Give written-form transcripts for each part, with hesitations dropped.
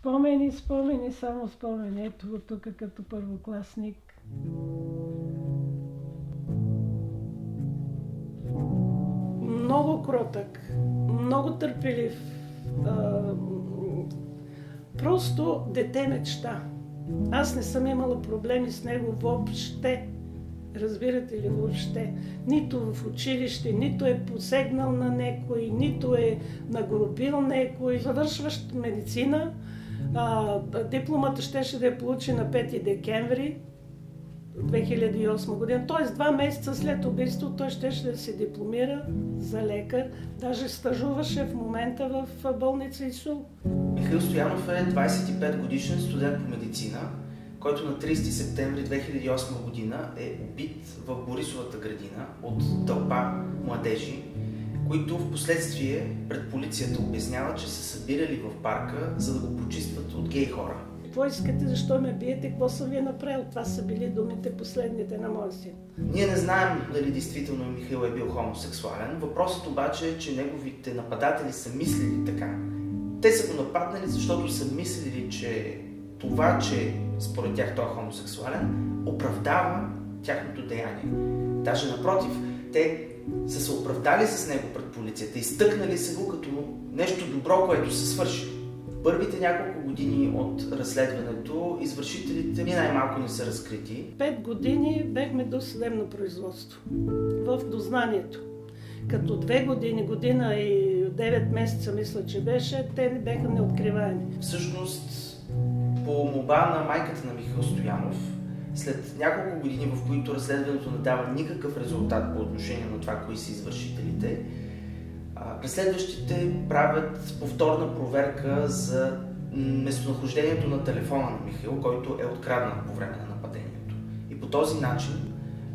Спомени, спомени, само спомени. Ето го тук като първокласник. Много кротък, много търпелив. Просто дете мечта. Аз не съм имала проблеми с него въобще. Разбирате ли, въобще? Нито в училище, нито е посегнал на някой, нито е нагрубил някой. Завършващ медицина, дипломата щеше да я получи на 5 декември 2008 година. Т.е. 2 месеца след убийството той щеше да се дипломира за лекар. Даже стажуваше в момента в болница ИСУЛ. Михаил Стоянов е 25 годишен студент по медицина, който на 30 септември 2008 година е убит в Борисовата градина от тълпа младежи, които в последствие пред полицията обясняват, че се събирали в парка, за да го почистват от гей хора. Какво искате, защо ме биете, какво съм ви направил? Това са били думите последните на моя син. Ние не знаем дали действително Михаил е бил хомосексуален. Въпросът обаче е, че неговите нападатели са мислили така. Те са го нападнали, защото са мислили, че това, че според тях той е хомосексуален, оправдава тяхното деяние. Даже напротив, те са се оправдали с него пред полицията, изтъкнали се го като нещо добро, което са свършили. Първите няколко години от разследването извършителите ни най-малко не са разкрити. 5 години бехме до съдебно производство в дознанието. Като 2 години, година и 9 месеца, мисля, че беше, те не бяха неоткриваеми. Всъщност, по молба на майката на Михаил Стоянов, след няколко години, в които разследването не дава никакъв резултат по отношение на това, кои са извършителите, разследващите правят повторна проверка за местонахождението на телефона на Михаил, който е откраднат по време на нападението. И по този начин,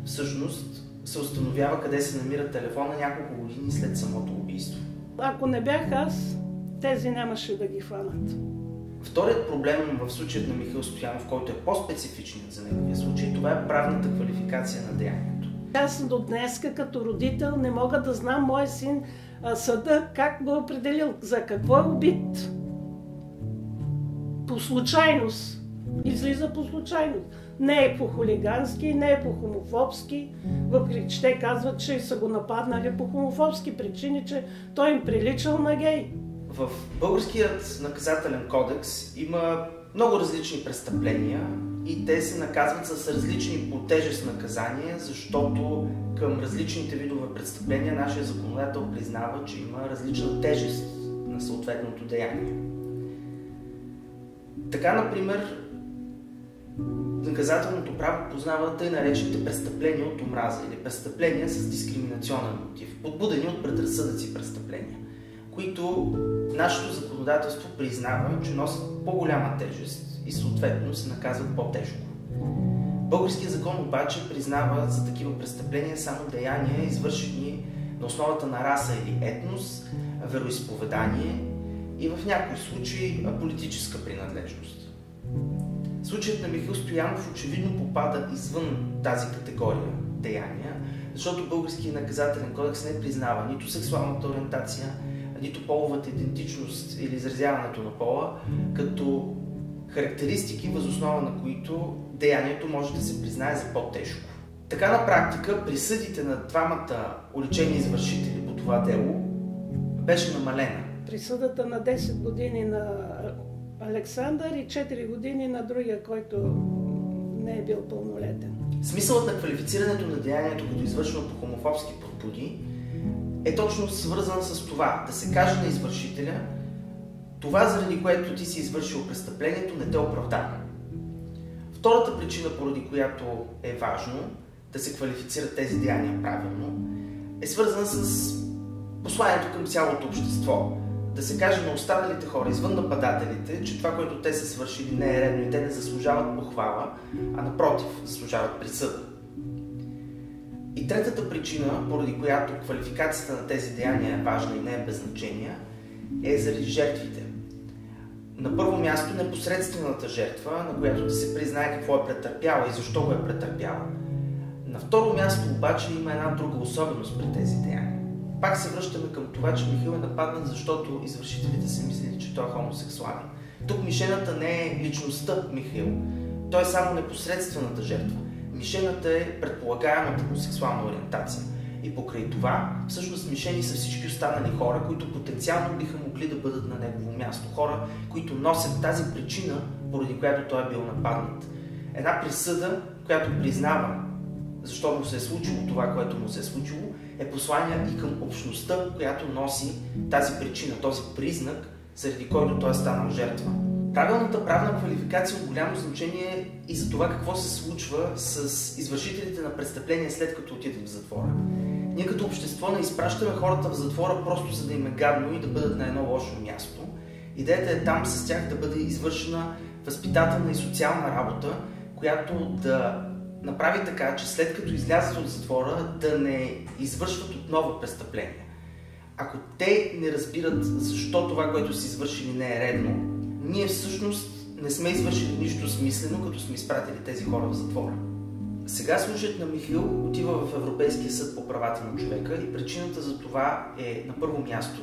всъщност, се установява къде се намира телефона няколко години след самото убийство. Ако не бях аз, тези нямаше да ги хванат. Вторият проблем в случаят на Михаил Стоянов, който е по-специфичен за неговия случай, това е правната квалификация на деянието. Аз до днеска като родител не мога да знам моя син съда как го е определил, за какво е убит. По случайност. Излиза по случайност. Не е по хулигански, не е по хомофобски, въпреки че те казват, че са го нападнали по хомофобски причини, че той им приличал на гей. В българският наказателен кодекс има много различни престъпления и те се наказват с различни по тежест наказания, защото към различните видове престъпления нашия законодател признава, че има различна тежест на съответното деяние. Така, например, наказателното право познава тъй наречените престъпления от омраза или престъпления с дискриминационен мотив, подбудени от предразсъдъци престъпления, които нашето законодателство признава, че носят по-голяма тежест и съответно се наказват по-тежко. Българският закон обаче признава за такива престъпления само деяния, извършени на основата на раса или етнос, вероизповедание и в някои случаи политическа принадлежност. Случаят на Михаил Стоянов очевидно попада извън тази категория деяния, защото българският наказателен кодекс не признава нито сексуалната ориентация, нито половата идентичност или изразяването на пола, като характеристики, въз основа на които деянието може да се признае за по-тежко. Така на практика присъдите на двамата уличени извършители по това дело беше намалена. Присъдата на 10 години на Александър и 4 години на другия, който не е бил пълнолетен. Смисълът на квалифицирането на деянието като извършено по хомофобски подбуди е точно свързан с това, да се каже на извършителя: това, заради което ти си извършил престъплението, не те оправдава. Втората причина, поради която е важно да се квалифицират тези деяния правилно, е свързана с посланието към цялото общество. Да се каже на останалите хора, извън нападателите, че това, което те са свършили, не е редно и те не заслужават похвала, а напротив, заслужават присъда. И третата причина, поради която квалификацията на тези деяния е важна и не е без значение, е заради жертвите. На първо място непосредствената жертва, на която да се признае какво е претърпяла и защо го е претърпяла. На второ място обаче има една друга особеност при тези деяния. Пак се връщаме към това, че Михаил е нападнат, защото извършителите са мислили, че той е хомосексуален. Тук мишената не е личността Михаил, той е само непосредствената жертва. Мишената е предполагаемата му сексуална ориентация. И покрай това, всъщност мишени са всички останали хора, които потенциално биха могли да бъдат на негово място. Хора, които носят тази причина, поради която той е бил нападнат. Една присъда, която признава защо му се е случило това, което му се е случило, е послание и към общността, която носи тази причина, този признак, заради който той е станал жертва. Правилната правна квалификация от голямо значение и за това какво се случва с извършителите на престъпления след като отидат в затвора. Ние като общество не изпращаме хората в затвора просто за да им е гадно и да бъдат на едно лошо място. Идеята е там с тях да бъде извършена възпитателна и социална работа, която да направи така, че след като излязат от затвора да не извършват отново престъпления. Ако те не разбират защо това, което са извършили, не е редно, ние всъщност не сме извършили нищо смислено, като сме изпратили тези хора в затвора. Сега случаят на Михаил отива в Европейския съд по правата на човека и причината за това е на първо място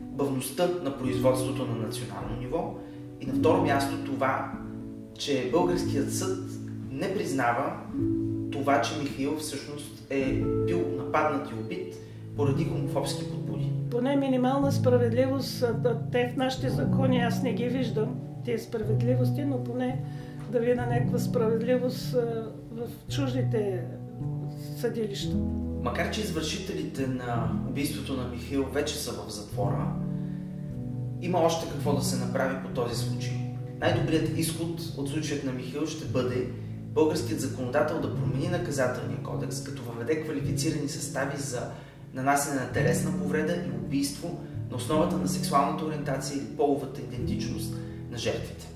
бавността на производството на национално ниво и на второ място това, че българският съд не признава това, че Михаил всъщност е бил нападнат и убит поради хомофобски подбуди. Поне минимална справедливост, те в нашите закони аз не ги виждам, тези справедливости, но поне да видя някаква справедливост в чуждите съдилища. Макар че извършителите на убийството на Михаил вече са в затвора, има още какво да се направи по този случай. Най-добрият изход от случаят на Михаил ще бъде българският законодател да промени наказателния кодекс, като въведе квалифицирани състави за нанасене на телесна повреда и убийство на основата на сексуалната ориентация или половата идентичност на жертвите.